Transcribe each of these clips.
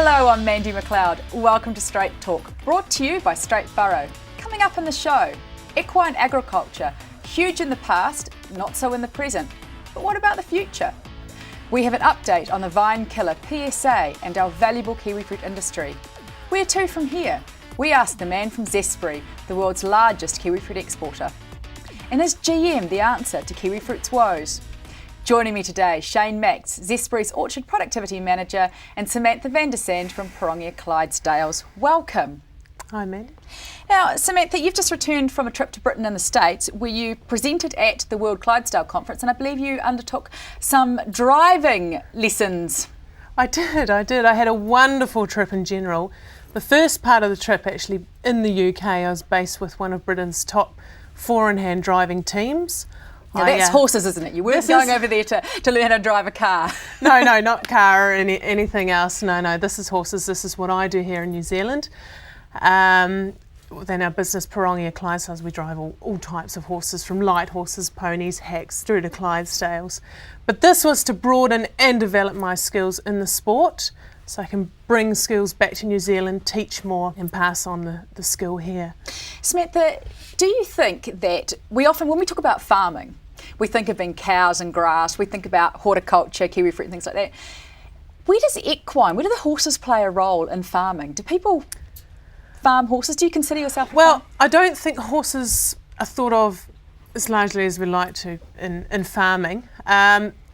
Hello, I'm Mandi McLeod. Welcome to Straight Talk, brought to you by Straight Furrow. Coming up in the show, equine agriculture, huge in the past, not so in the present. But what about the future? We have an update on the vine killer PSA and our valuable kiwi fruit industry. Where to from here? We asked the man from Zespri, the world's largest kiwi fruit exporter. And is GM the answer to kiwi fruit's woes? Joining me today, Shane Max, Zespri's Orchard Productivity Manager, and Samantha van der Sande from Pirongia Clydesdales. Welcome. Hi, Mandy. Now, Samantha, you've just returned from a trip to Britain and the States where you presented at the World Clydesdale Conference, and I believe you undertook some driving lessons. I did. I had a wonderful trip in general. The first part of the trip, actually in the UK, I was based with one of Britain's top four-in-hand driving teams. Now that's horses, isn't it? You weren't going over there to learn how to drive a car. No, not car or anything else. No, this is horses. This is what I do here in New Zealand. Then our business, Pirongia Clydesdales, we drive all types of horses, from light horses, ponies, hacks, through to Clydesdales. But this was to broaden and develop my skills in the sport, so I can bring skills back to New Zealand, teach more and pass on the skill here. Samantha, do you think that we often, when we talk about farming, we think of being cows and grass, we think about horticulture, kiwi fruit and things like that. Where does where do the horses play a role in farming? Do people farm horses? Do you consider yourself a farmer? I don't think horses are thought of as largely as we like to in farming.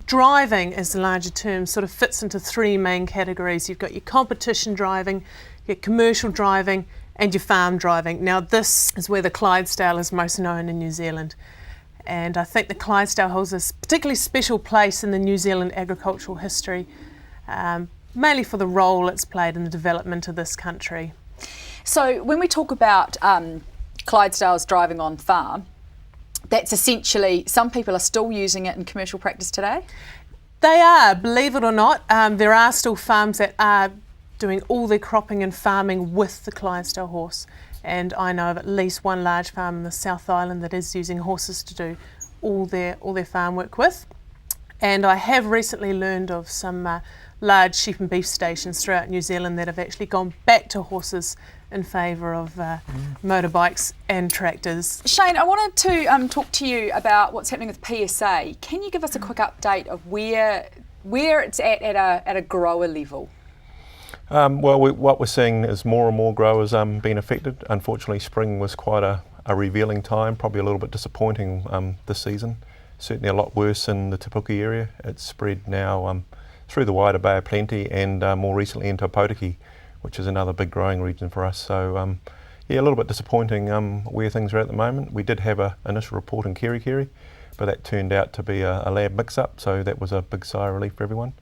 Driving, as the larger term, sort of fits into three main categories. You've got your competition driving, your commercial driving, and your farm driving. Now, this is where the Clydesdale is most known in New Zealand. And I think the Clydesdale holds a particularly special place in the New Zealand agricultural history, mainly for the role it's played in the development of this country. So when we talk about Clydesdales driving on farm, that's essentially, some people are still using it in commercial practice today? They are, believe it or not. There are still farms that are doing all their cropping and farming with the Clydesdale horse. And I know of at least one large farm in the South Island that is using horses to do all their farm work with. And I have recently learned of some large sheep and beef stations throughout New Zealand that have actually gone back to horses in favour of motorbikes and tractors. Shane, I wanted to talk to you about what's happening with PSA. Can you give us a quick update of where it's at a grower level? What we're seeing is more and more growers being affected. Unfortunately, spring was quite a revealing time, probably a little bit disappointing this season. Certainly a lot worse in the Te Puke area. It's spread now through the wider Bay of Plenty and more recently into Opotiki, which is another big growing region for us. So a little bit disappointing where things are at the moment. We did have an initial report in Kerikeri, but that turned out to be a lab mix-up, so that was a big sigh of relief for everyone.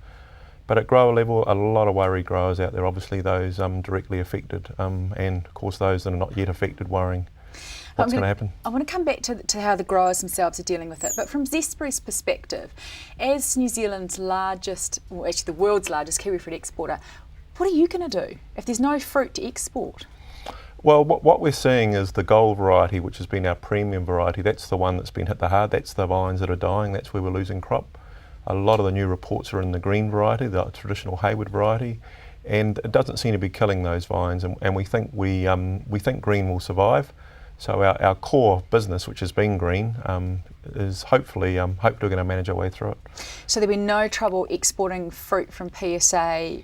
But at grower level, a lot of worried growers out there, obviously those directly affected, and of course those that are not yet affected worrying what's going to happen. I want to come back to how the growers themselves are dealing with it, but from Zespri's perspective, as New Zealand's largest, well actually the world's largest kiwi fruit exporter, what are you going to do if there's no fruit to export? Well, what we're seeing is the gold variety, which has been our premium variety. That's the one that's been hit the hard. That's the vines that are dying. That's where we're losing crop. A lot of the new reports are in the green variety, the traditional Hayward variety, and it doesn't seem to be killing those vines. And we think green will survive. So our core business, which has been green, is hopefully we're going to manage our way through it. So there'll be no trouble exporting fruit from PSA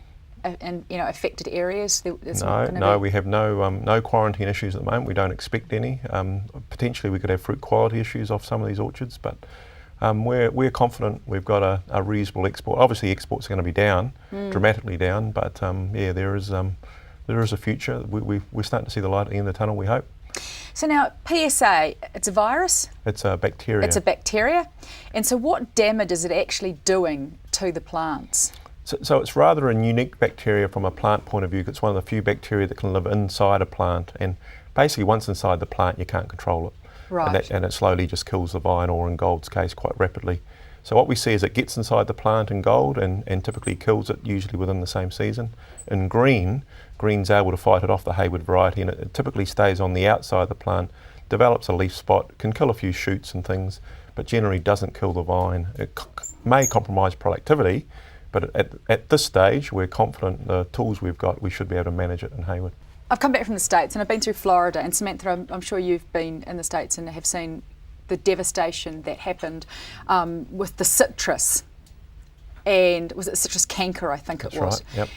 in affected areas? No, we have no quarantine issues at the moment. We don't expect any. Potentially we could have fruit quality issues off some of these orchards, but we're confident we've got a reasonable export. Obviously exports are going to be down, dramatically down, but there is a future. We're starting to see the light at the end of the tunnel, we hope. So now PSA, it's a virus? It's a bacteria. It's a bacteria. And so what damage is it actually doing to the plants? So it's rather a unique bacteria from a plant point of view. It's one of the few bacteria that can live inside a plant, and basically once inside the plant you can't control it. Right. And it slowly just kills the vine, or in gold's case quite rapidly. So what we see is it gets inside the plant in gold and typically kills it usually within the same season. In green's able to fight it off, the Hayward variety, and it typically stays on the outside of the plant, develops a leaf spot, can kill a few shoots and things, but generally doesn't kill the vine. It may compromise productivity, But at this stage, we're confident the tools we've got, we should be able to manage it in Hayward. I've come back from the States and I've been through Florida, and Samantha, I'm sure you've been in the States and have seen the devastation that happened with the citrus, and was it citrus canker, I think That's it was. Right, yep.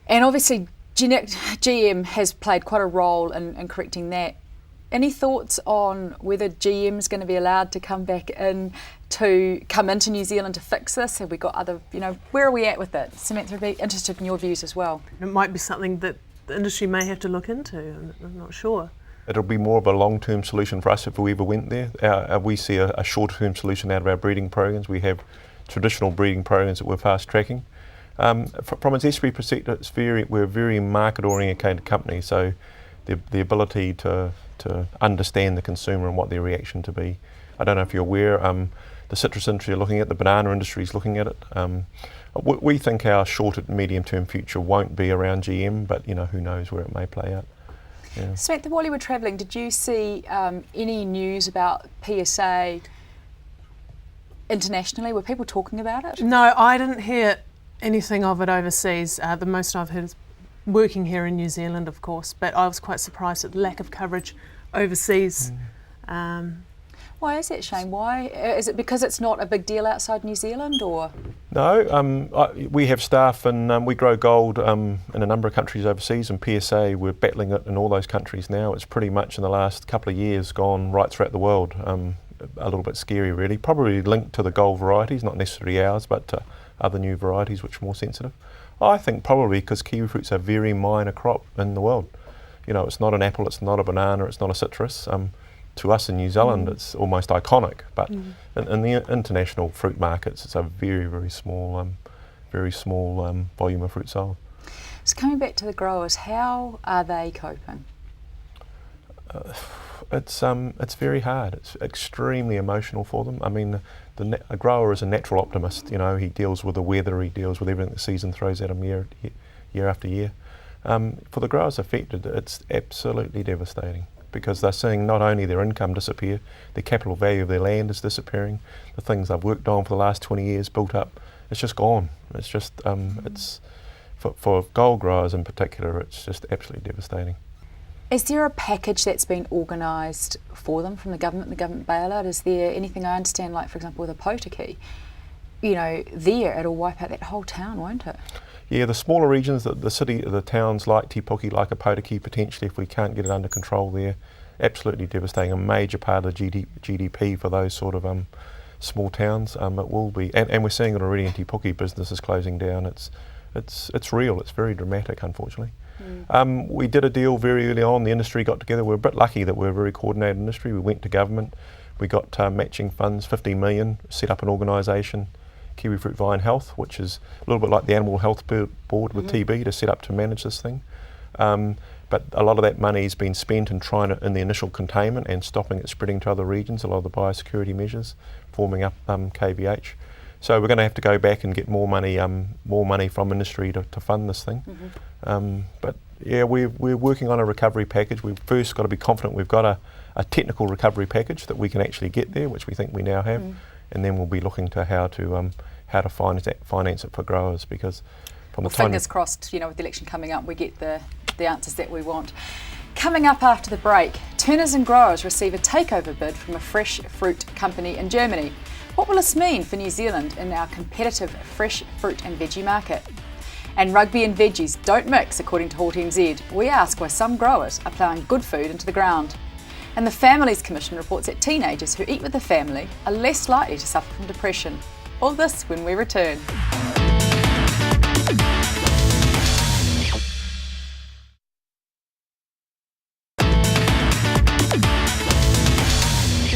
And obviously GM has played quite a role in correcting that. Any thoughts on whether GM is going to be allowed to come into New Zealand to fix this? Have we got other, where are we at with it? Samantha, I'd be interested in your views as well. It might be something that the industry may have to look into. I'm not sure. It'll be more of a long-term solution for us if we ever went there. We see a short-term solution out of our breeding programs. We have traditional breeding programs that we're fast-tracking. From its estuary perspective, we're a very market-oriented company, so the ability to understand the consumer and what their reaction to be. I don't know if you're aware, the citrus industry are looking at it, the banana industry is looking at it. We think our short and medium-term future won't be around GM, but who knows where it may play out. Yeah. Samantha, while you were travelling, did you see any news about PSA internationally? Were people talking about it? No, I didn't hear anything of it overseas. The most I've heard is working here in New Zealand, of course, but I was quite surprised at the lack of coverage overseas. Why is that, Shane? Why? Is it because it's not a big deal outside New Zealand, or? No, we have staff and we grow gold in a number of countries overseas, and PSA, we're battling it in all those countries now. It's pretty much in the last couple of years gone right throughout the world. A little bit scary really, probably linked to the gold varieties, not necessarily ours, but to other new varieties which are more sensitive. I think probably because kiwi fruit's a very minor crop in the world. It's not an apple, it's not a banana, it's not a citrus. To us in New Zealand, it's almost iconic, but in the international fruit markets, it's a very, very small volume of fruit sold. So coming back to the growers, how are they coping? It's very hard. It's extremely emotional for them. I mean, a grower is a natural optimist. He deals with the weather, he deals with everything the season throws at him year after year. For the growers affected, it's absolutely devastating, because they're seeing not only their income disappear, their capital value of their land is disappearing, the things they've worked on for the last 20 years built up, it's just gone. It's just, it's for gold growers in particular, it's just absolutely devastating. Is there a package that's been organised for them from the government bailout? Is there anything, I understand, like for example with a potiki, it'll wipe out that whole town, won't it? Yeah, the smaller regions, the towns like Te Puke, like a potiki, potentially, if we can't get it under control there, absolutely devastating. A major part of the GDP for those sort of small towns. It will be, and we're seeing it already in Te Puke. Businesses closing down. It's real. It's very dramatic, unfortunately. We did a deal very early on. The industry got together. We're a bit lucky that we're a very coordinated industry. We went to government. We got matching funds, 15 million. Set up an organisation, Kiwi Fruit Vine Health, which is a little bit like the Animal Health Board with TB, to set up to manage this thing. But a lot of that money has been spent in in the initial containment and stopping it spreading to other regions, a lot of the biosecurity measures, forming up KVH. So we're going to have to go back and get more money from industry to fund this thing. But yeah, we're working on a recovery package. We've first got to be confident we've got a technical recovery package that we can actually get there, which we think we now have. And then we'll be looking to how to finance it for growers, because from the time fingers crossed, with the election coming up, we get the answers that we want. Coming up after the break, Turners and growers receive a takeover bid from a fresh fruit company in Germany. What will this mean for New Zealand in our competitive fresh fruit and veggie market? And rugby and veggies don't mix, according to Hort NZ. We ask why some growers are ploughing good food into the ground. And the Families Commission reports that teenagers who eat with the family are less likely to suffer from depression. All this when we return.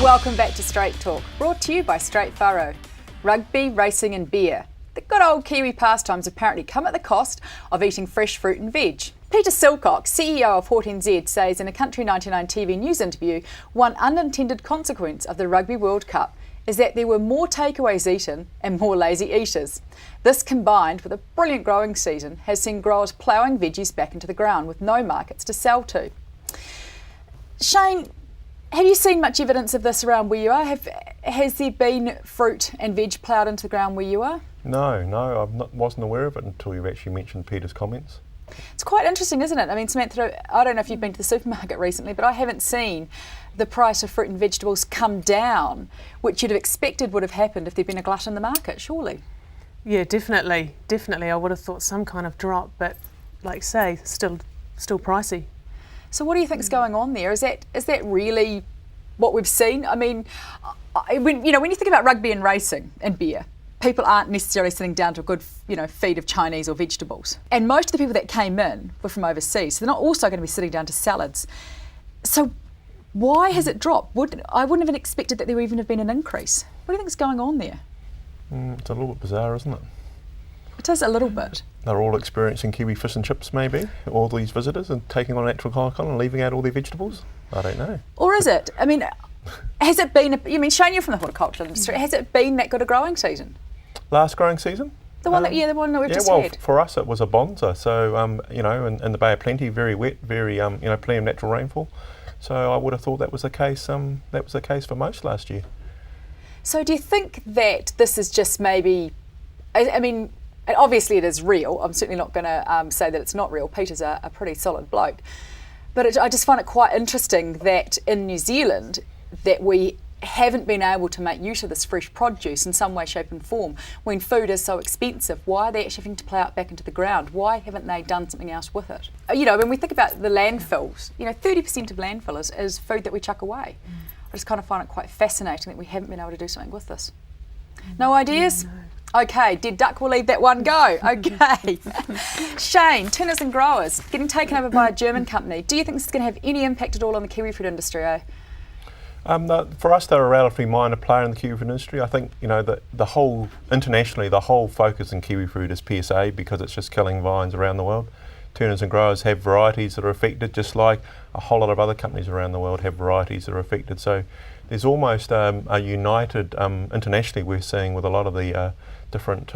Welcome back to Straight Talk, brought to you by Straight Furrow. Rugby, racing and beer. The good old Kiwi pastimes apparently come at the cost of eating fresh fruit and veg. Peter Silcock, CEO of Hort NZ, says in a Country 99 TV news interview, one unintended consequence of the Rugby World Cup is that there were more takeaways eaten and more lazy eaters. This, combined with a brilliant growing season, has seen growers ploughing veggies back into the ground with no markets to sell to. Shane, have you seen much evidence of this around where you are? Has there been fruit and veg ploughed into the ground where you are? No, wasn't aware of it until you actually mentioned Peter's comments. It's quite interesting, isn't it? I mean, Samantha, I don't know if you've been to the supermarket recently, but I haven't seen the price of fruit and vegetables come down, which you'd have expected would have happened if there'd been a glut in the market, surely. Yeah, definitely. I would have thought some kind of drop, but like you say, still pricey. So what do you think's going on there? Is that really what we've seen? I mean, when you think about rugby and racing and beer, people aren't necessarily sitting down to a good, feed of Chinese or vegetables. And most of the people that came in were from overseas, so they're not also going to be sitting down to salads. So why has it dropped? I wouldn't have expected that there would even have been an increase. What do you think is going on there? It's a little bit bizarre, isn't it? It is a little bit. They're all experiencing kiwi fish and chips, maybe, all these visitors, and taking on natural icon and leaving out all their vegetables. I don't know. Or is it? I mean, has it been, Shane, you're from the horticultural industry, has it been that good a growing season? Last growing season? The one that we've just had. For us it was a bonza. So, in the Bay of Plenty, very wet, very, plenty of natural rainfall. So I would have thought that was the case. That was the case for most last year. So do you think that this is just maybe, I mean, obviously it is real. I'm certainly not going to say that it's not real. Peter's a pretty solid bloke. But I just find it quite interesting that in New Zealand that we haven't been able to make use of this fresh produce in some way, shape and form when food is so expensive. Why are they actually having to plough it back into the ground? Why haven't they done something else with it? When we think about the landfills, 30% of landfill is food that we chuck away. I just kind of find it quite fascinating that we haven't been able to do something with this. No ideas? No. Okay, dead duck, we'll leave that one go. Okay. Shane, Turners and Growers, getting taken over by a German company. Do you think this is going to have any impact at all on the kiwi fruit industry? For us, they're a relatively minor player in the kiwi fruit industry. I think, internationally, the whole focus in kiwi fruit is PSA because it's just killing vines around the world. Turners and Growers have varieties that are affected, just like a whole lot of other companies around the world have varieties that are affected. So there's almost a united, internationally we're seeing with a lot of the different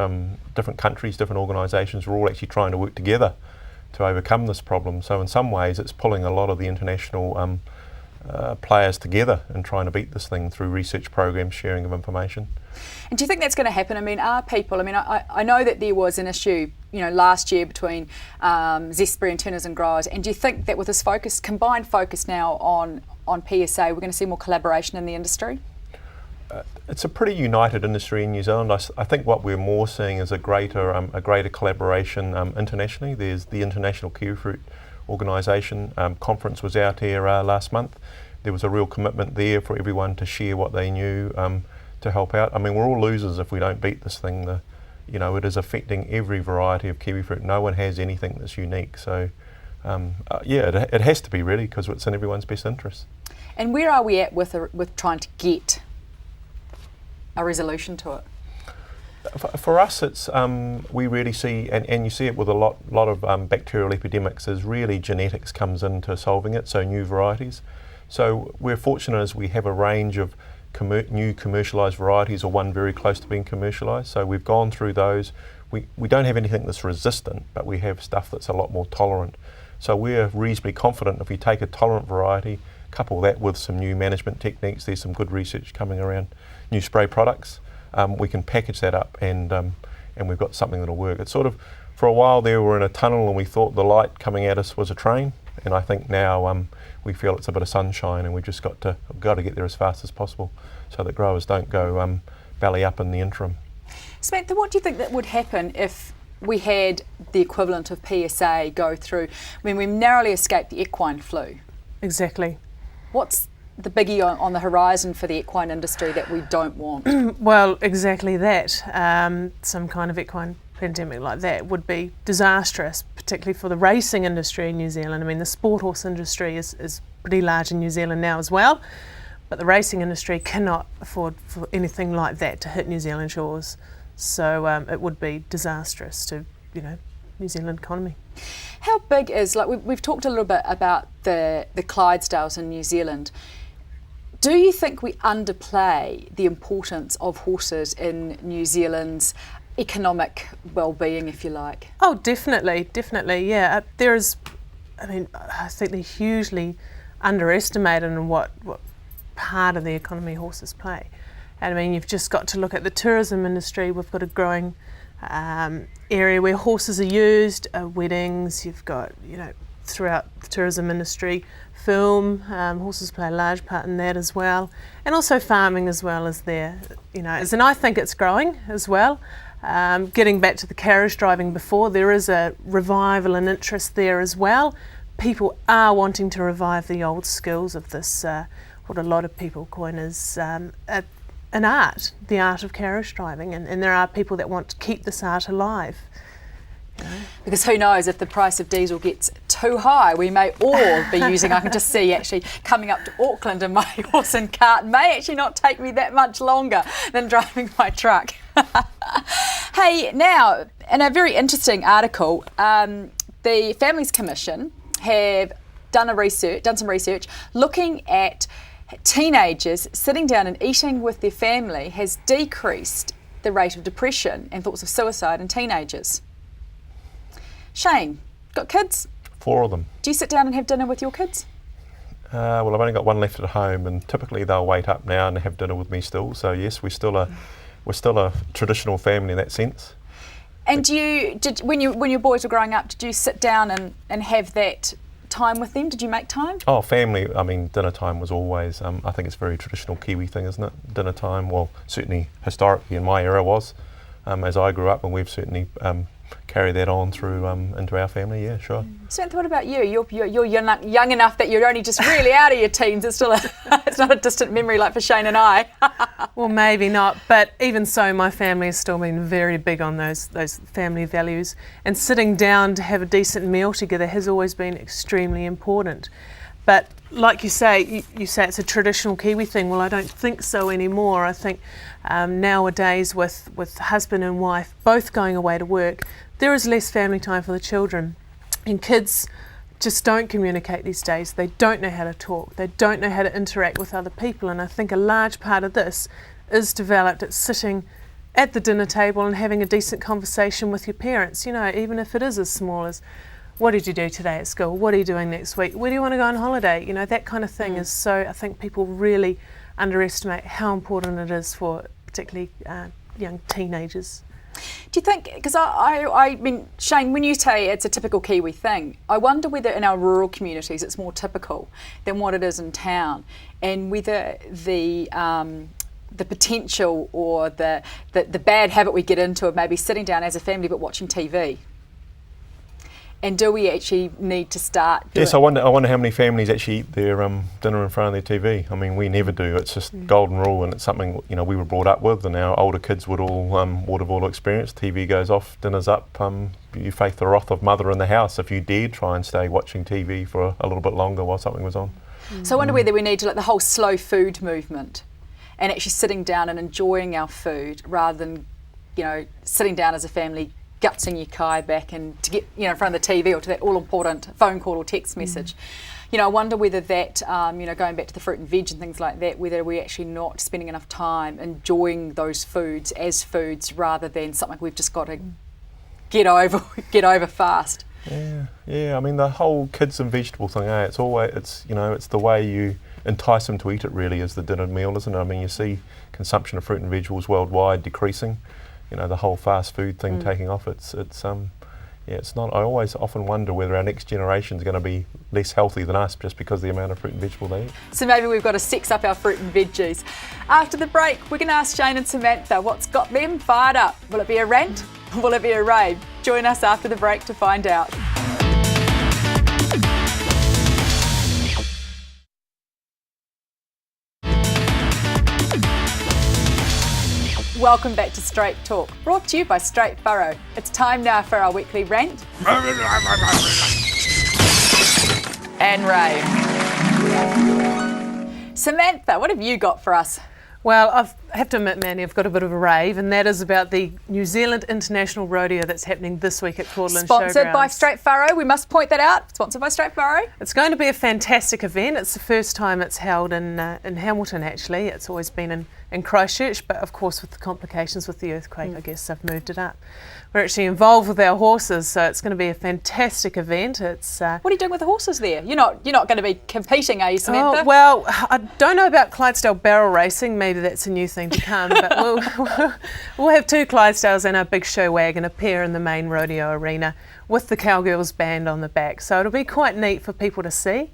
countries, different organisations, we're all actually trying to work together to overcome this problem. So in some ways it's pulling a lot of the international players together and trying to beat this thing through research programs, sharing of information. And do you think that's going to happen? I mean, I know that there was an issue, last year between Zespri and Turners and Growers. And do you think that with this combined focus now on PSA, we're going to see more collaboration in the industry? It's a pretty united industry in New Zealand. I think what we're more seeing is a greater collaboration internationally. There's the International Kiwi Fruit Organisation conference was out here last month. There was a real commitment there for everyone to share what they knew to help out. I mean, we're all losers if we don't beat this thing. It is affecting every variety of kiwi fruit. No one has anything that's unique. So, it has to be really because it's in everyone's best interest. And where are we at with trying to get a resolution to it? For us, it's we really see, and you see it with a lot of bacterial epidemics, is really genetics comes into solving it, so new varieties. So we're fortunate as we have a range of new commercialised varieties or one very close to being commercialised. So we've gone through those. We don't have anything that's resistant, but we have stuff that's a lot more tolerant. So we're reasonably confident if we take a tolerant variety, couple that with some new management techniques, there's some good research coming around new spray products, we can package that up and we've got something that'll work. It's sort of, for a while there we were in a tunnel and we thought the light coming at us was a train, and I think now we feel it's a bit of sunshine and we've just got to get there as fast as possible so that growers don't go belly up in the interim. Samantha, what do you think that would happen if we had the equivalent of PSA go through? I mean, we narrowly escaped the equine flu. Exactly. What's the biggie on the horizon for the equine industry that we don't want? Well, exactly that. Some kind of equine pandemic like that would be disastrous, particularly for the racing industry in New Zealand. I mean, the sport horse industry is pretty large in New Zealand now as well, but the racing industry cannot afford for anything like that to hit New Zealand shores. So it would be disastrous to, New Zealand economy. How big is, we've talked a little bit about the Clydesdales in New Zealand. Do you think we underplay the importance of horses in New Zealand's economic well-being, if you like? Oh, definitely, yeah. I think they're hugely underestimated in what part of the economy horses play. And I mean, you've just got to look at the tourism industry. We've got a growing area where horses are used, weddings, you've got, throughout the tourism industry, film, horses play a large part in that as well, and also farming as well is there, and I think it's growing as well. Getting back to the carriage driving before, there is a revival and interest there as well. People are wanting to revive the old skills of this, what a lot of people coin as an art, the art of carriage driving, and there are people that want to keep this art alive. Because who knows, if the price of diesel gets too high, we may all be using, I can just see actually coming up to Auckland in my horse and cart may actually not take me that much longer than driving my truck. Hey, now, in a very interesting article, the Families Commission have done some research looking at teenagers sitting down and eating with their family has decreased the rate of depression and thoughts of suicide in teenagers. Shane, got kids? 4 of them. Do you sit down and have dinner with your kids? Well, I've only got one left at home, and typically they'll wait up now and have dinner with me still. So yes, we're still a traditional family in that sense. And when your boys were growing up, did you sit down and have that time with them? Did you make time? Oh, family. I mean, dinner time was always. I think it's a very traditional Kiwi thing, isn't it? Dinner time. Well, certainly historically in my era was, as I grew up, and we've certainly carry that on through into our family. Yeah, sure. Samantha, what about you? You're young enough that you're only just really out of your teens. It's still it's not a distant memory like for Shane and I. Well, maybe not, but even so, my family has still been very big on those family values, and sitting down to have a decent meal together has always been extremely important. But like you say, you say it's a traditional Kiwi thing. Well, I don't think so anymore. I think nowadays with husband and wife both going away to work, there is less family time for the children. And kids just don't communicate these days. They don't know how to talk. They don't know how to interact with other people. And I think a large part of this is developed at sitting at the dinner table and having a decent conversation with your parents, even if it is as small as, what did you do today at school? What are you doing next week? Where do you want to go on holiday? That kind of thing is so, I think people really underestimate how important it is for particularly young teenagers. Do you think, because I mean, Shane, when you say it's a typical Kiwi thing, I wonder whether in our rural communities it's more typical than what it is in town, and whether the potential or the bad habit we get into of maybe sitting down as a family but watching TV. And do we actually need to start? Yes, I wonder how many families actually eat their dinner in front of their TV. I mean, we never do. It's just golden rule, and it's something we were brought up with, and our older kids would have all experienced. TV goes off, dinner's up. You face the wrath of mother in the house if you dare try and stay watching TV for a little bit longer while something was on. So I wonder whether we need to the whole slow food movement, and actually sitting down and enjoying our food rather than sitting down as a family, gutsing your kai back and to get in front of the TV or to that all-important phone call or text message. I wonder whether that, going back to the fruit and veg and things like that, whether we're actually not spending enough time enjoying those foods as foods rather than something we've just got to get over fast. Yeah. I mean, the whole kids and vegetable thing. It's the way you entice them to eat it. Really, is the dinner meal, isn't it? I mean, you see consumption of fruit and vegetables worldwide decreasing. The whole fast food thing taking off. It's not. I always often wonder whether our next generation is going to be less healthy than us just because of the amount of fruit and vegetable they eat. So maybe we've got to sex up our fruit and veggies. After the break, we're going to ask Shane and Samantha what's got them fired up. Will it be a rant or will it be a rave? Join us after the break to find out. Welcome back to Straight Talk, brought to you by Straight Furrow. It's time now for our weekly rant and rave. Samantha, what have you got for us? Well, I have to admit, Mandy, I've got a bit of a rave, and that is about the New Zealand International Rodeo that's happening this week at Claudeland Showgrounds. Sponsored by Straight Furrow, we must point that out. Sponsored by Straight Furrow. It's going to be a fantastic event. It's the first time it's held in Hamilton, actually. It's always been in Christchurch, but of course with the complications with the earthquake, I guess they've moved it up. We're actually involved with our horses, so it's going to be a fantastic event. It's what are you doing with the horses there? You're not going to be competing, are you, Samantha? Oh, well, I don't know about Clydesdale barrel racing. Maybe that's a new thing happening to come, but we'll have 2 Clydesdales and our big show wagon appear in the main rodeo arena with the Cowgirls band on the back. So it'll be quite neat for people to see.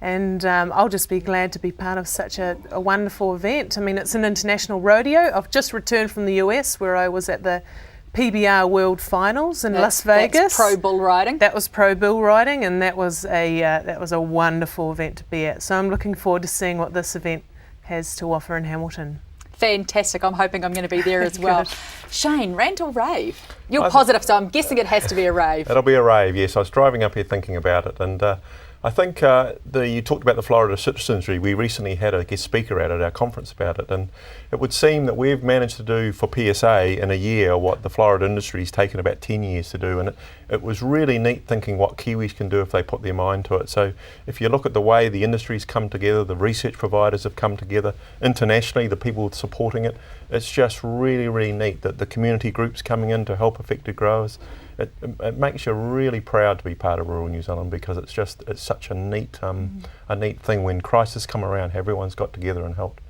And I'll just be glad to be part of such a wonderful event. I mean, it's an international rodeo. I've just returned from the US where I was at the PBR World Finals in Las Vegas. That's pro bull riding. That was pro bull riding, and that was a wonderful event to be at. So I'm looking forward to seeing what this event has to offer in Hamilton. Fantastic. I'm hoping I'm going to be there as well. Shane, rant or rave? You're positive, so I'm guessing it has to be a rave. It'll be a rave, yes. I was driving up here thinking about it, and I think you talked about the Florida citrus industry. We recently had a guest speaker at our conference about it, and it would seem that we've managed to do for PSA in a year what the Florida industry's taken about 10 years to do, and it was really neat thinking what Kiwis can do if they put their mind to it. So if you look at the way the industry's come together, the research providers have come together, internationally, the people supporting it, it's just really, really neat that the community groups coming in to help affected growers. It makes you really proud to be part of rural New Zealand, because it's such a neat thing when crises come around. Everyone's got together and helped.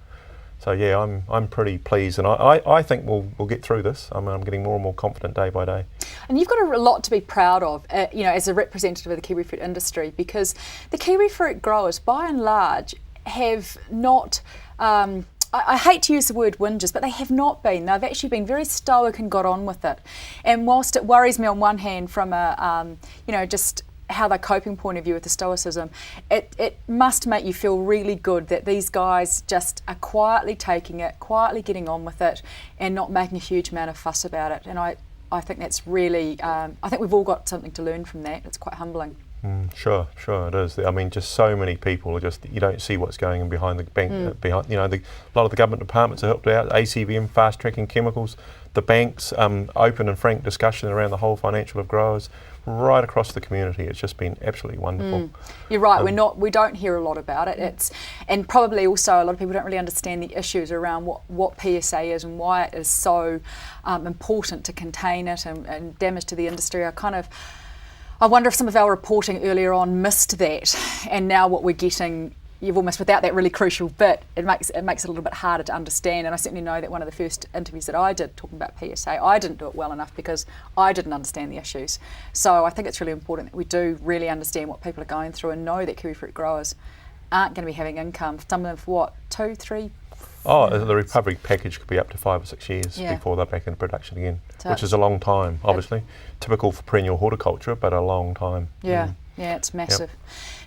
So yeah, I'm pretty pleased, and I think we'll get through this. I'm getting more and more confident day by day. And you've got a lot to be proud of, as a representative of the kiwi fruit industry, because the kiwi fruit growers, by and large, have not. I hate to use the word whinges, but they have not been. They've actually been very stoic and got on with it. And whilst it worries me on one hand from just how they're coping point of view with the stoicism, it must make you feel really good that these guys just are quietly taking it, quietly getting on with it, and not making a huge amount of fuss about it. And I think that's really, I think we've all got something to learn from that. It's quite humbling. Sure, it is. I mean, just so many people you don't see what's going on behind the bank. A lot of the government departments have helped out. ACVM, fast tracking chemicals, the banks, open and frank discussion around the whole financial of growers, right across the community. It's just been absolutely wonderful. You're right. We don't hear a lot about it. And probably also a lot of people don't really understand the issues around what PSA is and why it is so important to contain it and damage to the industry. I wonder if some of our reporting earlier on missed that, and now what we're getting, you've almost without that really crucial bit, it makes it a little bit harder to understand. And I certainly know that one of the first interviews that I did talking about PSA, I didn't do it well enough because I didn't understand the issues. So I think it's really important that we do really understand what people are going through and know that kiwi fruit growers aren't going to be having income. Some of them for what, 2, 3? The recovery package could be up to 5 or 6 years before they're back in production again, which is a long time, obviously. Typical for perennial horticulture, but a long time. Yeah, it's massive. Yep.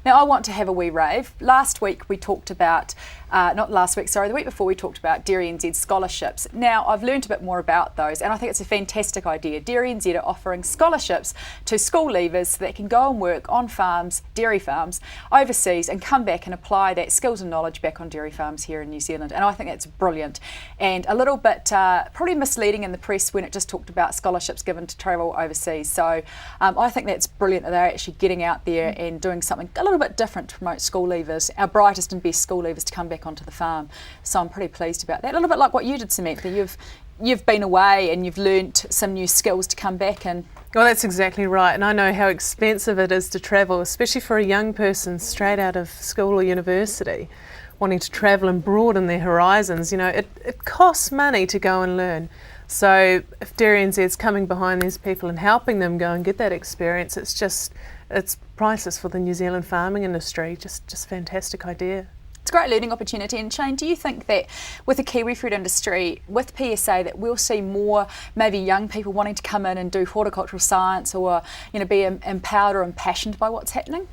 Now, I want to have a wee rave. Last week we talked about, the week before we talked about Dairy NZ scholarships. Now, I've learned a bit more about those, and I think it's a fantastic idea. Dairy NZ are offering scholarships to school leavers so they can go and work on farms, dairy farms, overseas, and come back and apply that skills and knowledge back on dairy farms here in New Zealand. And I think that's brilliant. And a little bit probably misleading in the press when it just talked about scholarships given to travel overseas. So I think that's brilliant that they're actually getting out there and doing something a little bit different to promote school leavers, our brightest and best school leavers, to come back onto the farm. So I'm pretty pleased about that. A little bit like what you did, Samantha. You've been away and you've learnt some new skills to come back and. Well, that's exactly right. And I know how expensive it is to travel, especially for a young person straight out of school or university, wanting to travel and broaden their horizons. It costs money to go and learn. So if Dairy NZ is coming behind these people and helping them go and get that experience, it's priceless for the New Zealand farming industry. Just fantastic idea. It's a great learning opportunity. And Shane, do you think that with the kiwi fruit industry, with PSA, that we'll see more maybe young people wanting to come in and do horticultural science or be empowered or impassioned by what's happening?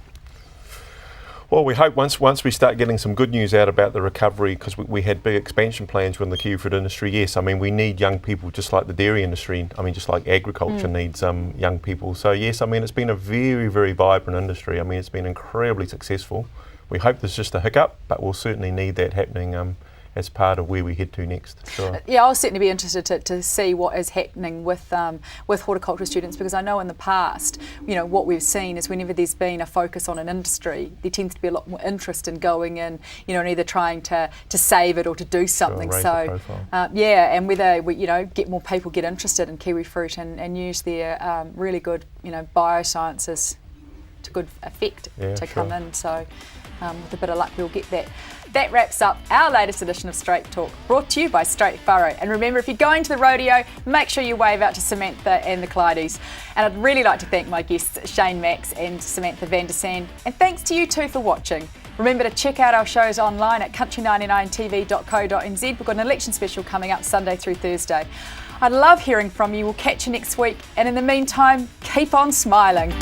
Well, we hope once we start getting some good news out about the recovery, because we had big expansion plans within the kiwi fruit industry. Yes, I mean, we need young people just like the dairy industry. I mean, just like agriculture needs young people. So yes, I mean, it's been a very, very vibrant industry. I mean, it's been incredibly successful. We hope there's just a hiccup, but we'll certainly need that happening as part of where we head to next. Sure. Yeah, I'll certainly be interested to see what is happening with horticulture students, because I know in the past, what we've seen is whenever there's been a focus on an industry, there tends to be a lot more interest in going in, and either trying to save it or to do something. Sure, and whether we, get more people get interested in kiwi fruit and use their really good, biosciences to good effect to come in. So. With a bit of luck, we'll get that. That wraps up our latest edition of Straight Talk, brought to you by Straight Furrow. And remember, if you're going to the rodeo, make sure you wave out to Samantha and the Clydes. And I'd really like to thank my guests, Shane Max and Samantha van der Sande. And thanks to you too for watching. Remember to check out our shows online at country99tv.co.nz. We've got an election special coming up Sunday through Thursday. I'd love hearing from you. We'll catch you next week. And in the meantime, keep on smiling.